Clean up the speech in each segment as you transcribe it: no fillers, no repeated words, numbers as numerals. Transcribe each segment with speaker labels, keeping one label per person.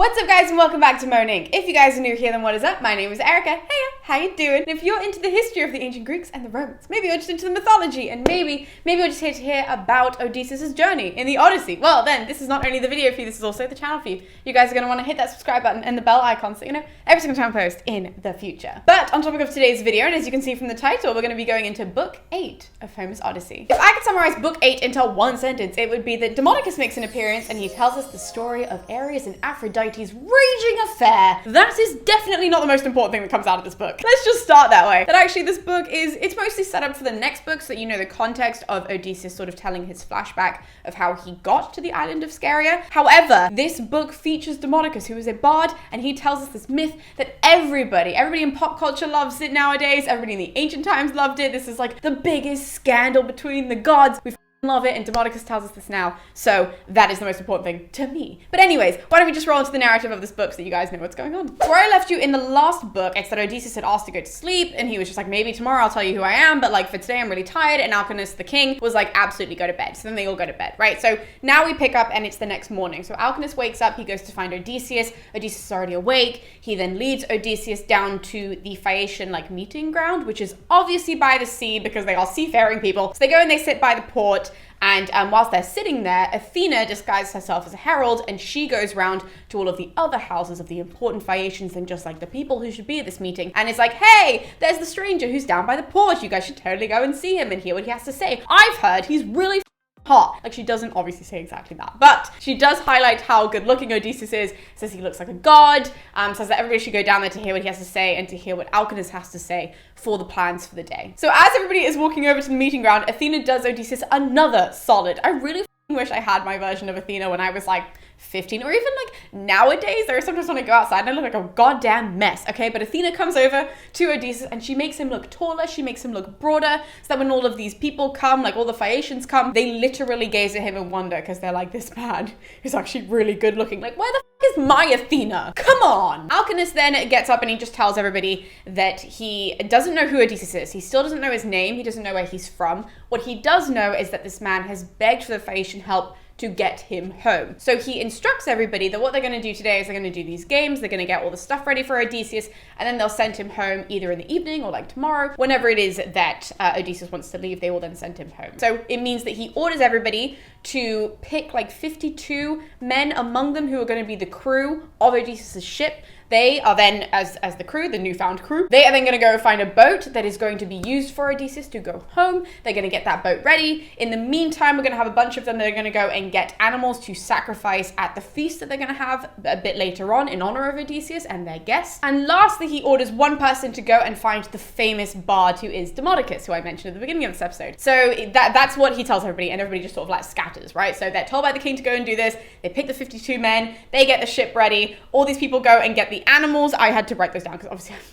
Speaker 1: What's up guys and welcome back to Moaning. If you guys are new here, then what is up? My name is Erica. Hey, how you doing? And if you're into the history of the ancient Greeks and the Romans, maybe you're just into the mythology, and maybe you're just here to hear about Odysseus's journey in the Odyssey, well then, this is not only the video for you, this is also the channel for you. You guys are going to want to hit that subscribe button and the bell icon so you know every single time I post in the future. But on topic of today's video, and as you can see from the title, we're going to be going into Book 8 of Homer's Odyssey. If I could summarize Book 8 into one sentence, it would be that Demodocus makes an appearance and he tells us the story of Ares and Aphrodite's raging affair. That is definitely not the most important thing that comes out of this book. Let's just start that way. That actually this book it's mostly set up for the next book so that you know the context of Odysseus sort of telling his flashback of how he got to the island of Scheria. However, this book features Demodocus, who is a bard, and he tells us this myth that everybody in pop culture loves it nowadays. Everybody in the ancient times loved it. This is like the biggest scandal between the gods. We love it, and Demodocus tells us this now, so that is the most important thing to me. But anyways, why don't we just roll into the narrative of this book so that you guys know what's going on. So where I left you in the last book, it's that Odysseus had asked to go to sleep, and he was just like, maybe tomorrow I'll tell you who I am, but like for today I'm really tired, and Alcinous the king was like, absolutely go to bed. So then they all go to bed, right? So now we pick up and it's the next morning. So Alcinous wakes up, he goes to find Odysseus. Odysseus is already awake. He then leads Odysseus down to the Phaeacian like meeting ground, which is obviously by the sea because they are seafaring people. So they go and they sit by the port. And whilst they're sitting there, Athena disguises herself as a herald, and she goes round to all of the other houses of the important Phaeacians and just like the people who should be at this meeting. And it's like, hey, there's the stranger who's down by the port. You guys should totally go and see him and hear what he has to say. I've heard he's really hot. Like, she doesn't obviously say exactly that, but she does highlight how good looking Odysseus is, says he looks like a god, says that everybody should go down there to hear what he has to say and to hear what Alcinous has to say for the plans for the day. So as everybody is walking over to the meeting ground, Athena does Odysseus another solid. I really wish I had my version of Athena when I was like 15, or even like nowadays. There are sometimes when I go outside and I look like a goddamn mess, okay? But Athena comes over to Odysseus and she makes him look taller, she makes him look broader, so that when all of these people come, like all the Phaeacians come, they literally gaze at him and wonder, because they're like, this man is actually really good looking. Like, where the f is my Athena? Come on! Alcinous then gets up and he just tells everybody that he doesn't know who Odysseus is. He still doesn't know his name, he doesn't know where he's from. What he does know is that this man has begged for the Phaeacian help to get him home. So he instructs everybody that what they're going to do today is they're going to do these games, they're going to get all the stuff ready for Odysseus, and then they'll send him home either in the evening or like tomorrow. Whenever it is that Odysseus wants to leave, they will then send him home. So it means that he orders everybody to pick like 52 men among them who are going to be the crew of Odysseus' ship. They are then, as the crew, the newfound crew, they are then going to go find a boat that is going to be used for Odysseus to go home. They're going to get that boat ready. In the meantime, we're going to have a bunch of them that are going to go and get animals to sacrifice at the feast that they're going to have a bit later on in honor of Odysseus and their guests. And lastly, he orders one person to go and find the famous bard who is Demodocus, who I mentioned at the beginning of this episode. So that's what he tells everybody, and everybody just sort of like scatters, right? So they're told by the king to go and do this. They pick the 52 men. They get the ship ready. All these people go and get the animals. I had to write those down because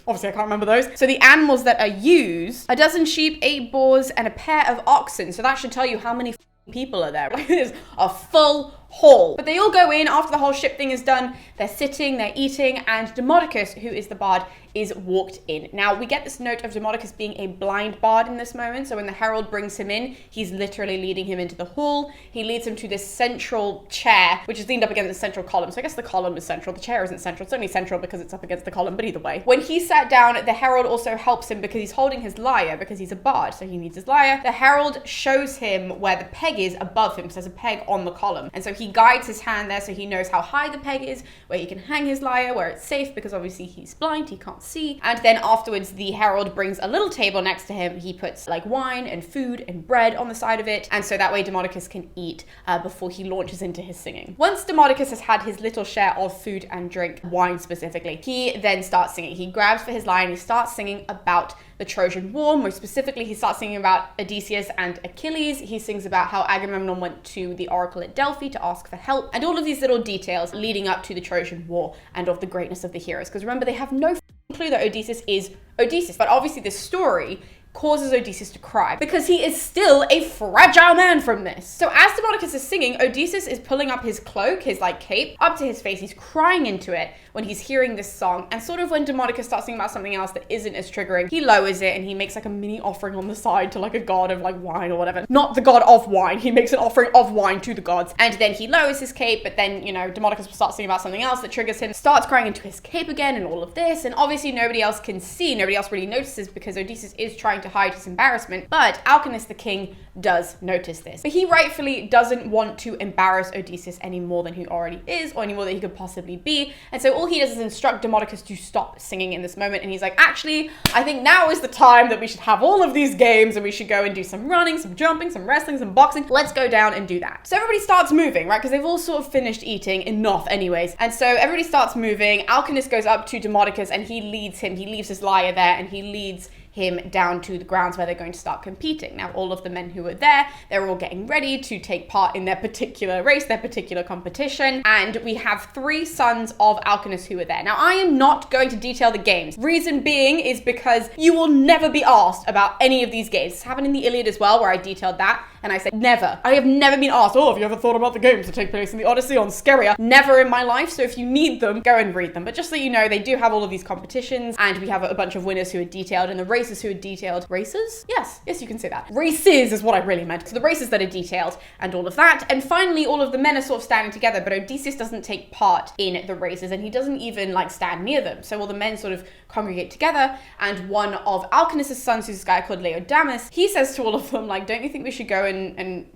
Speaker 1: obviously I can't remember those. So the animals that are used, a dozen sheep, 8 boars, and a pair of oxen. So that should tell you how many people are there. Like, there's a full haul. But they all go in after the whole ship thing is done. They're sitting, they're eating, and Demodocus, who is the bard, is walked in. Now, we get this note of Demodocus being a blind bard in this moment. So when the herald brings him in, he's literally leading him into the hall. He leads him to this central chair, which is leaned up against the central column. So I guess the column is central. The chair isn't central. It's only central because it's up against the column, but either way. When he sat down, the herald also helps him because he's holding his lyre, because he's a bard, so he needs his lyre. The herald shows him where the peg is above him, because there's a peg on the column. And so he guides his hand there so he knows how high the peg is, where he can hang his lyre, where it's safe, because obviously he's blind, he can't see. And then afterwards, the herald brings a little table next to him. He puts like wine and food and bread on the side of it. And so that way Demodocus can eat before he launches into his singing. Once Demodocus has had his little share of food and drink, wine specifically, he then starts singing. He grabs for his lyre and he starts singing about the Trojan War. More specifically, he starts singing about Odysseus and Achilles. He sings about how Agamemnon went to the oracle at Delphi to ask for help, and all of these little details leading up to the Trojan War and of the greatness of the heroes. Because remember, they have no clue that Odysseus is Odysseus. But obviously this story causes Odysseus to cry because he is still a fragile man from this. So as Demodocus is singing, Odysseus is pulling up his cloak, his like cape, up to his face. He's crying into it when he's hearing this song. And sort of when Demodocus starts singing about something else that isn't as triggering, he lowers it and he makes like a mini offering on the side to like a god of like wine or whatever. Not the god of wine. He makes an offering of wine to the gods. And then he lowers his cape, but then, you know, Demodocus starts singing about something else that triggers him, starts crying into his cape again and all of this. And obviously nobody else can see, nobody else really notices because Odysseus is trying to hide his embarrassment. But Alcinous the king does notice this. But he rightfully doesn't want to embarrass Odysseus any more than he already is or any more than he could possibly be. And so all he does is instruct Demodocus to stop singing in this moment. And he's like, actually, I think now is the time that we should have all of these games and we should go and do some running, some jumping, some wrestling, some boxing. Let's go down and do that. So everybody starts moving, right? Because they've all sort of finished eating enough anyways. And so everybody starts moving. Alcinous goes up to Demodocus and he leads him. He leaves his lyre there and he leads him down to the grounds where they're going to start competing. Now, all of the men who are there, they're all getting ready to take part in their particular race, their particular competition. And we have 3 sons of Alcinous who are there. Now, I am not going to detail the games. Reason being is because you will never be asked about any of these games. This happened in the Iliad as well, where I detailed that. And I said, never. I have never been asked, oh, have you ever thought about the games that take place in the Odyssey on Scheria? Never in my life. So if you need them, go and read them. But just so you know, they do have all of these competitions and we have a bunch of winners who are detailed and the races who are detailed. Races? Yes, you can say that. Races is what I really meant. So the races that are detailed and all of that. And finally, all of the men are sort of standing together, but Odysseus doesn't take part in the races and he doesn't even like stand near them. So all the men sort of congregate together and one of Alcinous' sons, who's this guy called Laodamas, he says to all of them, like, don't you think we should go and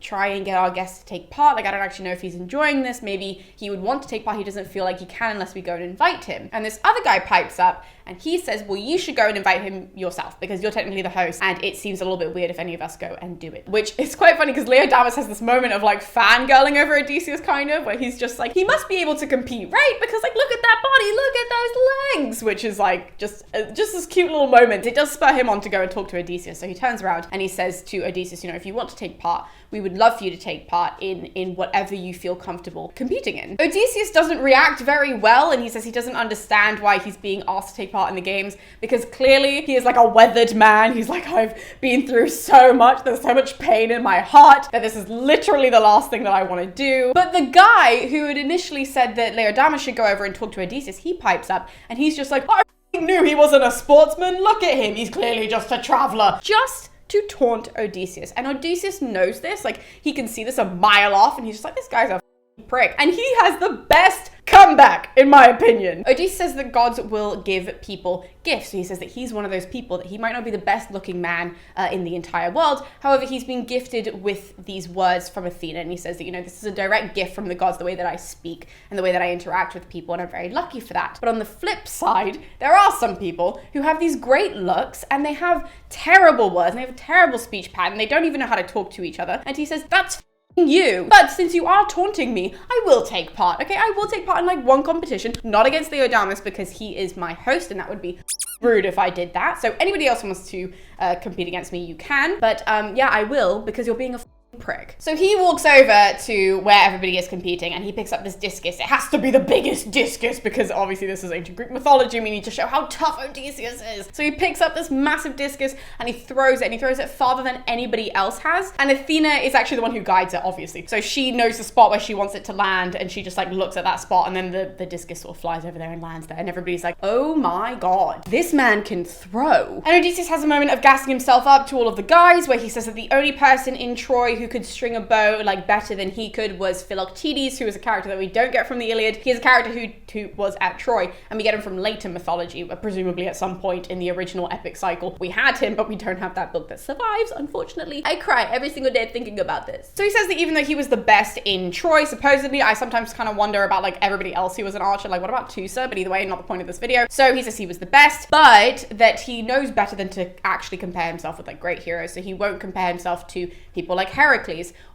Speaker 1: try and get our guest to take part? Like, I don't actually know if he's enjoying this. Maybe he would want to take part. He doesn't feel like he can unless we go and invite him. And this other guy pipes up and he says, well, you should go and invite him yourself because you're technically the host and it seems a little bit weird if any of us go and do it. Which is quite funny because Laodamas has this moment of like fangirling over Odysseus kind of, where he's just like, he must be able to compete, right? Because like, look at that body, look at those legs, which is like just this cute little moment. It does spur him on to go and talk to Odysseus. So he turns around and he says to Odysseus, you know, if you want to take part, we would love for you to take part in whatever you feel comfortable competing in. Odysseus doesn't react very well and he says he doesn't understand why he's being asked to take part in the games because clearly he is like a weathered man. He's like, I've been through so much, there's so much pain in my heart that this is literally the last thing that I want to do. But the guy who had initially said that Laodamas should go over and talk to Odysseus, he pipes up and he's just like, I knew he wasn't a sportsman, look at him, he's clearly just a traveler. Just to taunt Odysseus. And Odysseus knows this, like he can see this a mile off and he's just like, this guy's a prick. And he has the best comeback, in my opinion. Odysseus says that gods will give people gifts. So he says that he's one of those people, that he might not be the best looking man in the entire world. However, he's been gifted with these words from Athena. And he says that, you know, this is a direct gift from the gods, the way that I speak and the way that I interact with people. And I'm very lucky for that. But on the flip side, there are some people who have these great looks and they have terrible words and they have a terrible speech pattern. They don't even know how to talk to each other. And he says, that's you. But since you are taunting me, I will take part. Okay, I will take part in like one competition, not against Laodamas because he is my host and that would be rude if I did that. So anybody else wants to compete against me, you can. But yeah, I will because you're being a prick. So he walks over to where everybody is competing and he picks up this discus. It has to be the biggest discus because obviously this is ancient Greek mythology and we need to show how tough Odysseus is. So he picks up this massive discus and he throws it and he throws it farther than anybody else has. And Athena is actually the one who guides it, obviously. So she knows the spot where she wants it to land and she just like looks at that spot and then the discus sort of flies over there and lands there and everybody's like, oh my god, this man can throw. And Odysseus has a moment of gassing himself up to all of the guys where he says that the only person in Troy who could string a bow like better than he could was Philoctetes, who is a character that we don't get from the Iliad. He is a character who was at Troy and we get him from later mythology, but presumably at some point in the original epic cycle we had him, but we don't have that book that survives, unfortunately. I cry every single day thinking about this. So he says that even though he was the best in Troy, supposedly, I sometimes kind of wonder about like everybody else who was an archer, like what about Teucer? But either way, not the point of this video. So he says he was the best, but that he knows better than to actually compare himself with like great heroes. So he won't compare himself to people like Heracles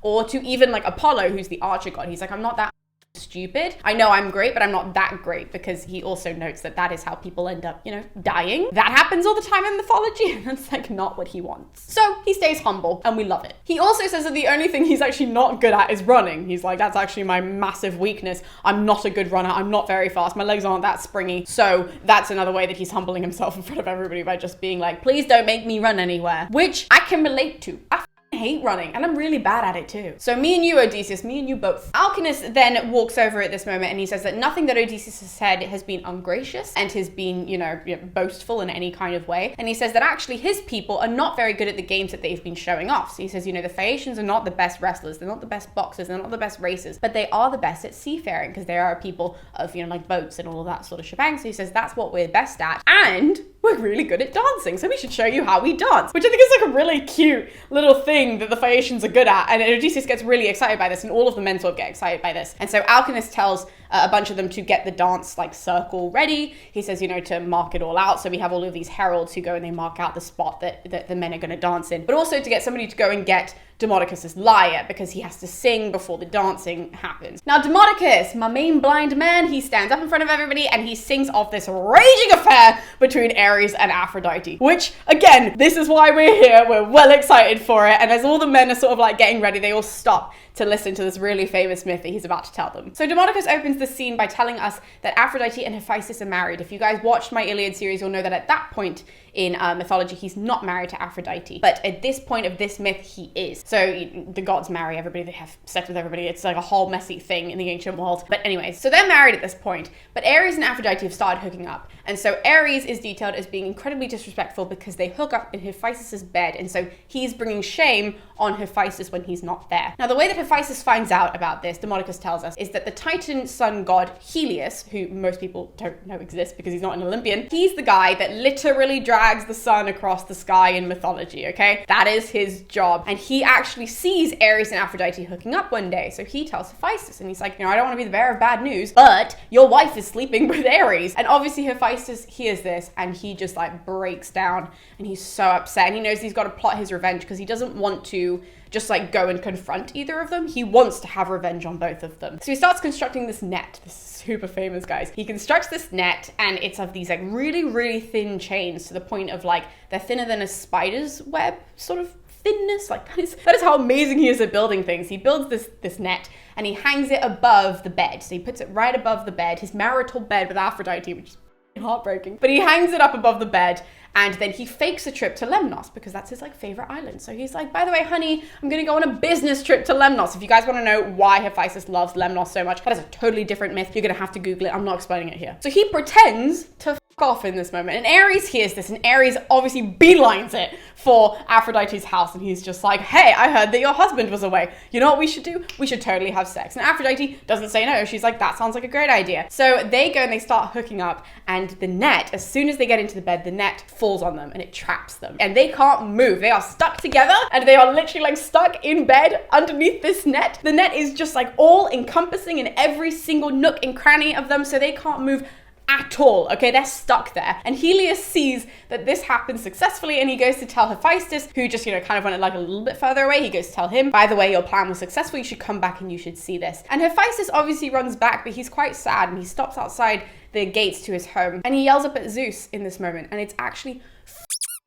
Speaker 1: or to even like Apollo, who's the archer god. He's like, I'm not that stupid. I know I'm great, but I'm not that great, because he also notes that that is how people end up, you know, dying. That happens all the time in mythology, and that's like not what he wants. So he stays humble, and we love it. He also says that the only thing he's actually not good at is running. He's like, that's actually my massive weakness. I'm not a good runner. I'm not very fast. My legs aren't that springy. So that's another way that he's humbling himself in front of everybody by just being like, please don't make me run anywhere, which I can relate to. I hate running, and I'm really bad at it too. So me and you, Odysseus, me and you both. Alcinous then walks over at this moment, and he says that nothing that Odysseus has said has been ungracious and has been, you know, boastful in any kind of way. And he says that actually his people are not very good at the games that they've been showing off. So he says, you know, the Phaeacians are not the best wrestlers, they're not the best boxers, they're not the best racers, but they are the best at seafaring, because they are people of, you know, like boats and all of that sort of shebang. So he says that's what we're best at, and we're really good at dancing, so we should show you how we dance, which I think is like a really cute little thing that the Phaeacians are good at. And Odysseus gets really excited by this, and all of the men sort of get excited by this. And so Alcinous tells a bunch of them to get the dance like circle ready. He says, you know, to mark it all out. So we have all of these heralds who go and they mark out the spot that the men are going to dance in, but also to get somebody to go and get Demodocus' lyre, because he has to sing before the dancing happens. Now Demodocus, my main blind man, he stands up in front of everybody and he sings of this raging affair between Ares and Aphrodite, which again, this is why we're here. We're well excited for it. And as all the men are sort of like getting ready, they all stop to listen to this really famous myth that he's about to tell them. So Demodocus opens the scene by telling us that Aphrodite and Hephaestus are married. If you guys watched my Iliad series, you'll know that at that point in mythology, he's not married to Aphrodite. But at this point of this myth, he is. So the gods marry everybody, they have sex with everybody. It's like a whole messy thing in the ancient world. But anyways, so they're married at this point. But Ares and Aphrodite have started hooking up. And so Ares is detailed as being incredibly disrespectful because they hook up in Hephaestus' bed. And so he's bringing shame on Hephaestus when he's not there. Now, the way that Hephaestus finds out about this, Demodocus tells us, is that the Titan sun god Helios, who most people don't know exists because he's not an Olympian, he's the guy that literally drags the sun across the sky in mythology, okay? That is his job. And he actually sees Ares and Aphrodite hooking up one day. So he tells Hephaestus, and he's like, you know, I don't want to be the bearer of bad news, but your wife is sleeping with Ares. And obviously Hephaestus hears this, and he just like breaks down, and he's so upset, and he knows he's got to plot his revenge because he doesn't want to just like go and confront either of them. He wants to have revenge on both of them. So he starts constructing this net. This is super famous, guys. He constructs this net, and it's of these like really, really thin chains, to the point of like they're thinner than a spider's web sort of thinness. Like that is how amazing he is at building things. He builds this net, and he hangs it above the bed. So he puts it right above the bed, his marital bed with Aphrodite, which is heartbreaking. But he hangs it up above the bed, and then he fakes a trip to Lemnos because that's his like favorite island. So he's like, by the way, honey, I'm gonna go on a business trip to Lemnos. If you guys want to know why Hephaestus loves Lemnos so much, that is a totally different myth. You're gonna have to Google it. I'm not explaining it here. So he pretends to off in this moment, and Ares hears this, and Ares obviously beelines it for Aphrodite's house, and he's just like, hey, I heard that your husband was away. You know what we should do? We should totally have sex. And Aphrodite doesn't say no. She's like, that sounds like a great idea. So they go and they start hooking up, and the net, as soon as they get into the bed, the net falls on them and it traps them, and they can't move. They are stuck together, and they are literally like stuck in bed underneath this net. The net is just like all encompassing in every single nook and cranny of them, so they can't move at all. Okay, they're stuck there. And Helios sees that this happens successfully, and he goes to tell Hephaestus, who just, you know, kind of went like a little bit further away. He goes to tell him, by the way, your plan was successful. You should come back and you should see this. And Hephaestus obviously runs back, but he's quite sad, and he stops outside the gates to his home, and he yells up at Zeus in this moment. And it's actually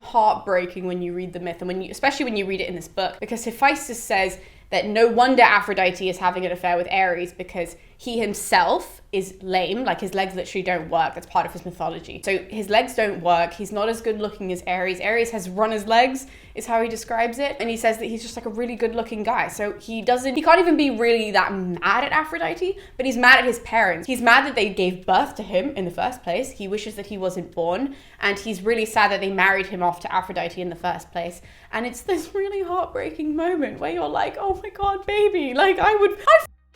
Speaker 1: heartbreaking when you read the myth, and when you, especially when you read it in this book, because Hephaestus says that no wonder Aphrodite is having an affair with Ares, because he himself is lame, like his legs literally don't work. That's part of his mythology. So his legs don't work. He's not as good looking as Ares. Ares has runner's legs, is how he describes it. And he says that he's just like a really good looking guy. So he can't even be really that mad at Aphrodite, but he's mad at his parents. He's mad that they gave birth to him in the first place. He wishes that he wasn't born. And he's really sad that they married him off to Aphrodite in the first place. And it's this really heartbreaking moment where you're like, oh my God, baby, like I'd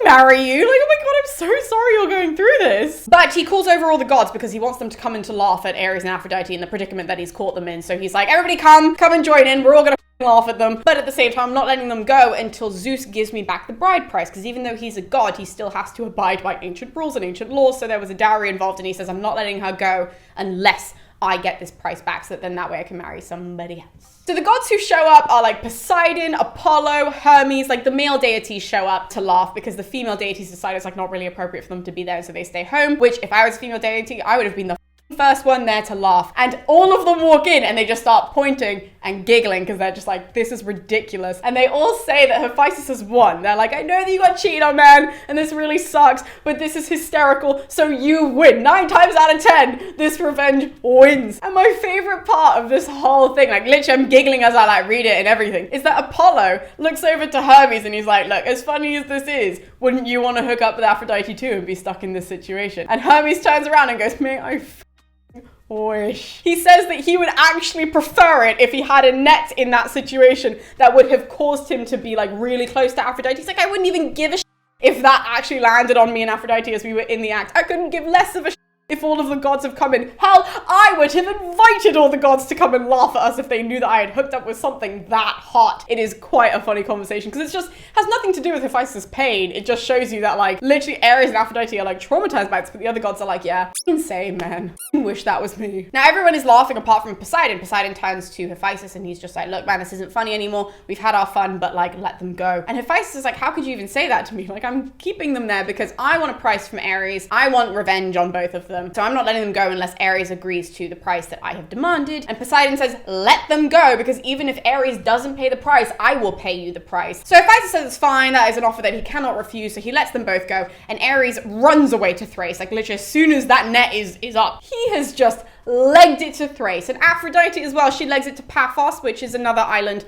Speaker 1: marry you. Like, oh my God, I'm so sorry you're going through this. But he calls over all the gods because he wants them to come in to laugh at Ares and Aphrodite in the predicament that he's caught them in. So he's like, everybody come and join in. We're all gonna laugh at them. But at the same time, I'm not letting them go until Zeus gives me back the bride price, because even though he's a god, he still has to abide by ancient rules and ancient laws. So there was a dowry involved, and he says, I'm not letting her go unless I get this price back so that then that way I can marry somebody else. So the gods who show up are like Poseidon, Apollo, Hermes, like the male deities show up to laugh because the female deities decide it's like not really appropriate for them to be there, so they stay home, which if I was a female deity, I would have been the first one there to laugh. And all of them walk in and they just start pointing and giggling because they're just like, this is ridiculous. And they all say that Hephaestus has won. They're like, I know that you got cheated on, man, and this really sucks, but this is hysterical, so you win. 9 times out of 10, this revenge wins. And my favorite part of this whole thing, like literally I'm giggling as I like read it and everything, is that Apollo looks over to Hermes and he's like, look, as funny as this is, wouldn't you want to hook up with Aphrodite too and be stuck in this situation? And Hermes turns around and goes, mate, I wish. He says that he would actually prefer it if he had a net in that situation that would have caused him to be like really close to Aphrodite. He's like, I wouldn't even give a shit if that actually landed on me and Aphrodite as we were in the act. I couldn't give less of a shit if all of the gods have come in. Hell, I would have invited all the gods to come and laugh at us if they knew that I had hooked up with something that hot. It is quite a funny conversation because it just has nothing to do with Hephaestus' pain. It just shows you that like literally Ares and Aphrodite are like traumatized by it, but the other gods are like, yeah, insane, man. I wish that was me. Now everyone is laughing apart from Poseidon. Poseidon turns to Hephaestus and he's just like, look, man, this isn't funny anymore. We've had our fun, but like let them go. And Hephaestus is like, how could you even say that to me? Like I'm keeping them there because I want a price from Ares. I want revenge on both of them. So I'm not letting them go unless Ares agrees to the price that I have demanded. And Poseidon says, let them go, because even if Ares doesn't pay the price, I will pay you the price. So Hephaestus says it's fine, that is an offer that he cannot refuse, so he lets them both go, and Ares runs away to Thrace. Like literally as soon as that net is up, he has just legged it to Thrace. And Aphrodite as well, she legs it to Paphos, which is another island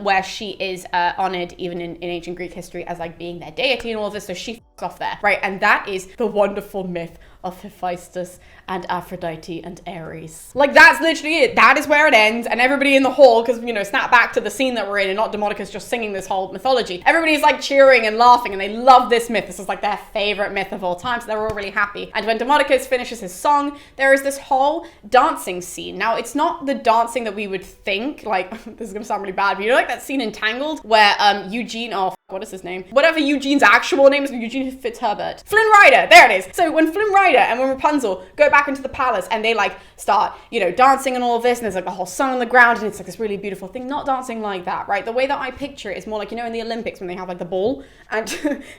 Speaker 1: where she is honored even in ancient Greek history as like being their deity and all of this, so she f***s off there, right? And that is the wonderful myth of Hephaestus and Aphrodite and Ares. Like that's literally it. That is where it ends, and everybody in the hall, because you know, snap back to the scene that we're in and not Demodocus just singing this whole mythology. Everybody's like cheering and laughing and they love this myth. This is like their favorite myth of all time, so they're all really happy. And when Demodocus finishes his song, there is this whole dancing scene. Now it's not the dancing that we would think, like this is gonna sound really bad, but you know like that scene in Tangled where Eugene, what is his name? Whatever Eugene's actual name is, Eugene Fitzherbert. Flynn Rider, there it is. So when Flynn Rider and when Rapunzel go back into the palace and they like start, you know, dancing and all of this, and there's like a whole song on the ground and it's like this really beautiful thing, not dancing like that, right? The way that I picture it is more like, you know, in the Olympics when they have like the ball and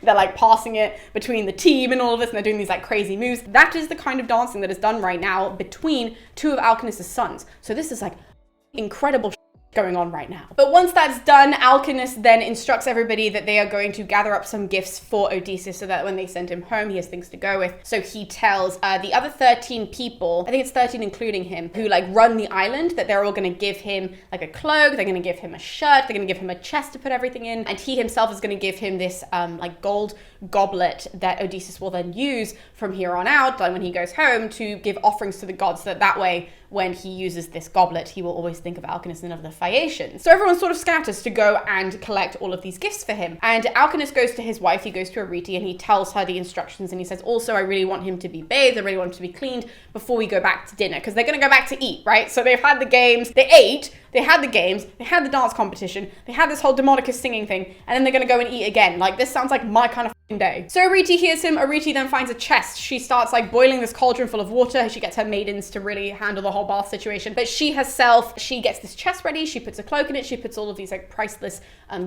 Speaker 1: they're like passing it between the team and all of this and they're doing these like crazy moves. That is the kind of dancing that is done right now between 2 of Alkinoos' sons. So this is like incredible going on right now. But once that's done, Alkinoos then instructs everybody that they are going to gather up some gifts for Odysseus so that when they send him home, he has things to go with. So he tells the other 13 people, I think it's 13 including him, who like run the island, that they're all going to give him like a cloak, they're going to give him a shirt, they're going to give him a chest to put everything in, and he himself is going to give him this like gold goblet that Odysseus will then use from here on out, like when he goes home, to give offerings to the gods, so that way when he uses this goblet, he will always think of Alkinoos and of the Phaeacians. So everyone sort of scatters to go and collect all of these gifts for him. And Alkinoos goes to his wife, he goes to Arete, and he tells her the instructions, and he says, also, I really want him to be bathed, I really want him to be cleaned before we go back to dinner, because they're going to go back to eat, right? So they've had the games, they ate, they had the games, they had the dance competition, they had this whole Demodocus singing thing, and then they're going to go and eat again. Like, this sounds like my kind of day. So Arete hears him. Arete then finds a chest. She starts like boiling this cauldron full of water. She gets her maidens to really handle the whole bath situation. But she herself, she gets this chest ready. She puts a cloak in it. She puts all of these like priceless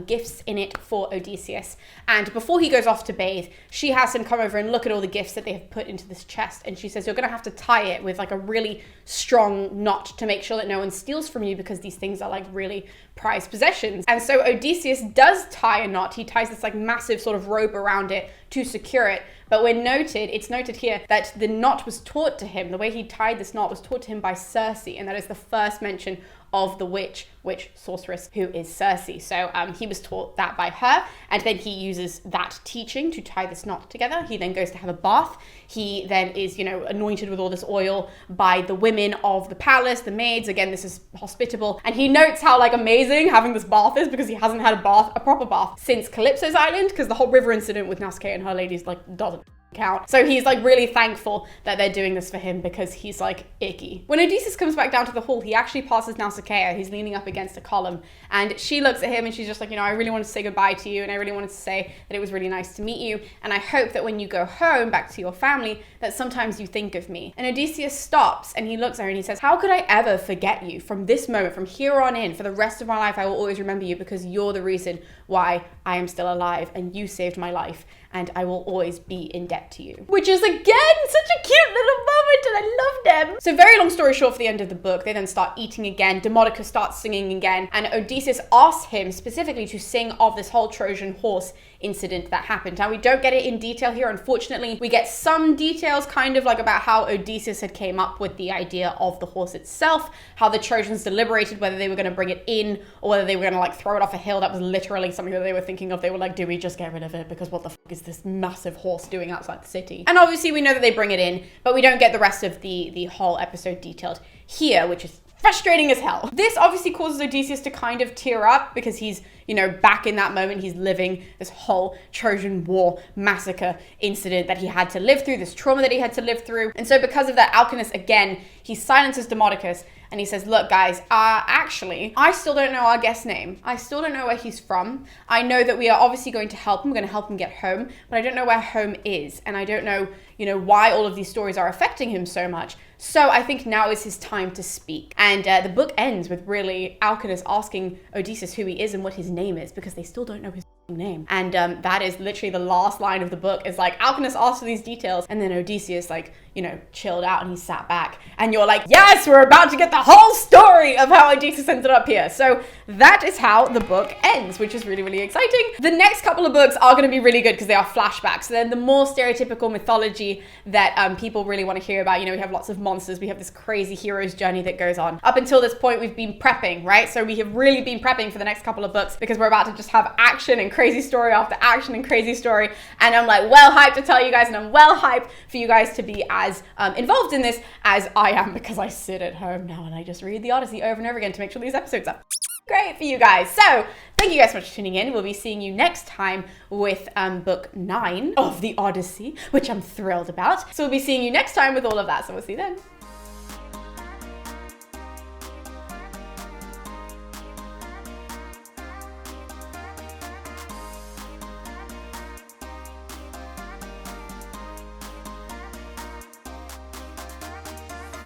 Speaker 1: gifts in it for Odysseus. And before he goes off to bathe, she has him come over and look at all the gifts that they have put into this chest. And she says, you're going to have to tie it with like a really strong knot to make sure that no one steals from you, because these things are like really prized possessions. And so Odysseus does tie a knot. He ties this like massive sort of rope around it to secure it. But it's noted here that the knot was taught to him, the way he tied this knot was taught to him by Circe, and that is the first mention of the witch sorceress, who is Circe. So he was taught that by her, and then he uses that teaching to tie this knot together. He then goes to have a bath. He then is, you know, anointed with all this oil by the women of the palace, the maids. Again, this is hospitable. And he notes how like amazing having this bath is, because he hasn't had a proper bath since Calypso's island, because the whole river incident with Nausicaa and her ladies like doesn't out. So he's like really thankful that they're doing this for him because he's like icky. When Odysseus comes back down to the hall, he actually passes Nausicaa, who's leaning up against a column, and she looks at him and she's just like, you know, I really wanted to say goodbye to you, and I really wanted to say that it was really nice to meet you, and I hope that when you go home back to your family that sometimes you think of me. And Odysseus stops and he looks at her and he says, how could I ever forget you? From this moment, from here on in, for the rest of my life, I will always remember you because you're the reason why I am still alive and you saved my life, and I will always be in debt to you. Which is, again, such a cute little moment, and I love them. So very long story short, for the end of the book, they then start eating again. Demodocus starts singing again, and Odysseus asks him specifically to sing of this whole Trojan horse incident that happened. Now, we don't get it in detail here, unfortunately. We get some details kind of like about how Odysseus had came up with the idea of the horse itself, how the Trojans deliberated whether they were going to bring it in or whether they were going to like throw it off a hill. That was literally something that they were thinking of. They were like, do we just get rid of it? Because what the fuck is this massive horse doing outside the city? And obviously we know that they bring it in, but we don't get the rest of the whole episode detailed here, which is frustrating as hell. This obviously causes Odysseus to kind of tear up because he's, you know, back in that moment, he's living this whole Trojan War massacre incident that he had to live through, this trauma that he had to live through. And so because of that, Alcinous, again, he silences Demodocus and he says, look guys, actually, I still don't know our guest's name. I still don't know where he's from. I know that we are obviously going to help him. We're going to help him get home, but I don't know where home is. And I don't know, you know, why all of these stories are affecting him so much. So I think now is his time to speak. And the book ends with really Alcinous asking Odysseus who he is and what his name is, because they still don't know his name. And that is literally the last line of the book, is like Alcinous asked for these details, and then Odysseus like, you know, chilled out and he sat back, and you're like, yes, we're about to get the whole story of how Odysseus ended up here. So that is how the book ends, which is really, really exciting. The next couple of books are going to be really good because they are flashbacks. So then the more stereotypical mythology that people really want to hear about. You know, we have lots of monsters, we have this crazy hero's journey that goes on. Up until this point, we've been prepping, right? So we have really been prepping for the next couple of books because we're about to just have action and crazy story after action and crazy story. And I'm like well hyped to tell you guys, and I'm well hyped for you guys to be as involved in this as I am, because I sit at home now and I just read the Odyssey over and over again to make sure these episodes are great for you guys. So thank you guys so much for tuning in. We'll be seeing you next time with book 9 of the Odyssey, which I'm thrilled about. So we'll be seeing you next time with all of that. So we'll see you then.